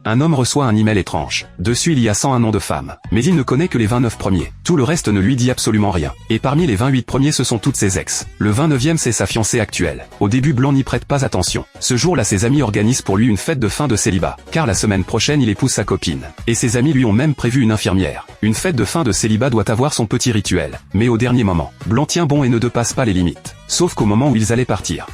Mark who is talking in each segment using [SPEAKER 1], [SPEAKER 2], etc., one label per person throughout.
[SPEAKER 1] un homme reçoit un email étrange. Dessus il y a 101 noms de femmes. Mais il ne connaît que les 29 premiers. Tout le reste ne lui dit absolument rien. Et parmi les 28 premiers ce sont toutes ses ex. Le 29e c'est sa fiancée actuelle. Au début Blanc n'y prête pas attention. Ce jour-là ses amis organisent pour lui une fête de fin de célibat. Car la semaine prochaine il épouse sa copine. Et ses amis lui ont même prévu une infirmière. Une fête de fin de célibat doit avoir son petit rituel. Mais au dernier moment, Blanc tient bon et ne dépasse pas les limites. Sauf qu'au moment où ils allaient partir,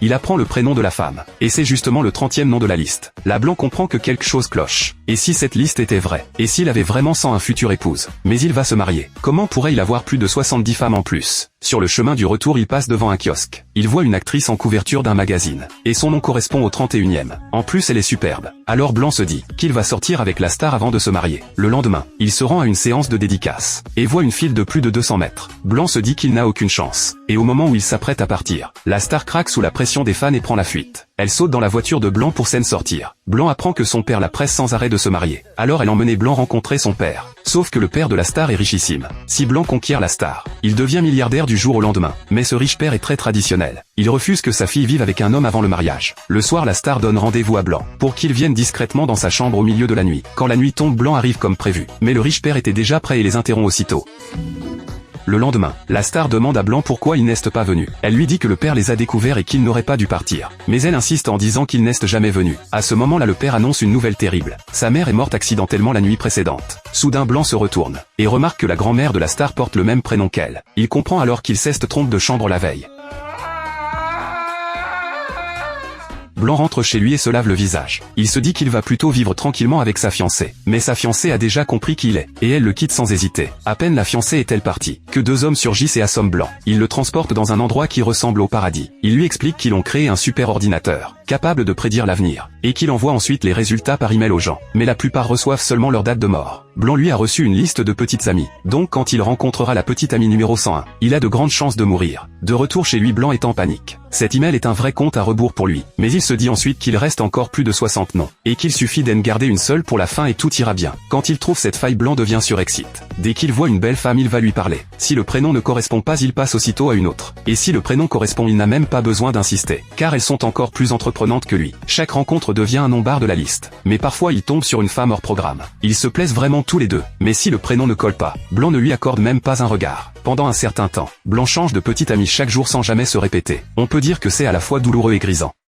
[SPEAKER 1] il apprend le prénom de la femme. Et c'est justement le 30e nom de la liste. Là Blanc comprend que quelque chose cloche. Et si cette liste était vraie? Et s'il avait vraiment 101 futures épouses? Mais il va se marier. Comment pourrait-il avoir plus de 70 femmes en plus? Sur le chemin du retour il passe devant un kiosque. Il voit une actrice en couverture d'un magazine. Et son nom correspond au 31e. En plus elle est superbe. Alors Blanc se dit qu'il va sortir avec la star avant de se marier. Le lendemain, il se rend à une séance de dédicace. Et voit une file de plus de 200 mètres. Blanc se dit qu'il n'a aucune chance. Et au moment où il s'apprête à partir, la star craque sous la pression des fans et prend la fuite. Elle saute dans la voiture de Blanc pour s'en sortir. Blanc apprend que son père la presse sans arrêt de se marier. Alors elle emmenait Blanc rencontrer son père. Sauf que le père de la star est richissime. Si Blanc conquiert la star, il devient milliardaire du jour au lendemain. Mais ce riche père est très traditionnel. Il refuse que sa fille vive avec un homme avant le mariage. Le soir la star donne rendez-vous à Blanc, pour qu'il vienne discrètement dans sa chambre au milieu de la nuit. Quand la nuit tombe Blanc arrive comme prévu. Mais le riche père était déjà prêt et les interrompt aussitôt. Le lendemain, la star demande à Blanc pourquoi ils n'est pas venus. Elle lui dit que le père les a découverts et qu'il n'aurait pas dû partir. Mais elle insiste en disant qu'ils n'est jamais venus. À ce moment-là le père annonce une nouvelle terrible. Sa mère est morte accidentellement la nuit précédente. Soudain Blanc se retourne, et remarque que la grand-mère de la star porte le même prénom qu'elle. Il comprend alors qu'il s'est trompé de chambre la veille. Blanc rentre chez lui et se lave le visage. Il se dit qu'il va plutôt vivre tranquillement avec sa fiancée. Mais sa fiancée a déjà compris qui il est, et elle le quitte sans hésiter. À peine la fiancée est-elle partie, que deux hommes surgissent et assomment Blanc. Ils le transportent dans un endroit qui ressemble au paradis. Ils lui expliquent qu'ils ont créé un super ordinateur, capable de prédire l'avenir, et qu'il envoie ensuite les résultats par email aux gens. Mais la plupart reçoivent seulement leur date de mort. Blanc lui a reçu une liste de petites amies. Donc quand il rencontrera la petite amie numéro 101, il a de grandes chances de mourir. De retour chez lui Blanc est en panique. Cet email est un vrai compte à rebours pour lui. Mais il se dit ensuite qu'il reste encore plus de 60 noms. Et qu'il suffit d'en garder une seule pour la fin et tout ira bien. Quand il trouve cette faille Blanc devient surexcité. Dès qu'il voit une belle femme il va lui parler. Si le prénom ne correspond pas il passe aussitôt à une autre. Et si le prénom correspond il n'a même pas besoin d'insister. Car elles sont encore plus entreprenantes que lui. Chaque rencontre devient un nom barre de la liste. Mais parfois il tombe sur une femme hors programme. Ils se plaisent vraiment tous les deux. Mais si le prénom ne colle pas, Blanc ne lui accorde même pas un regard. Pendant un certain temps, Blanc change de petite amie chaque jour sans jamais se répéter. On peut dire que c'est à la fois douloureux et grisant.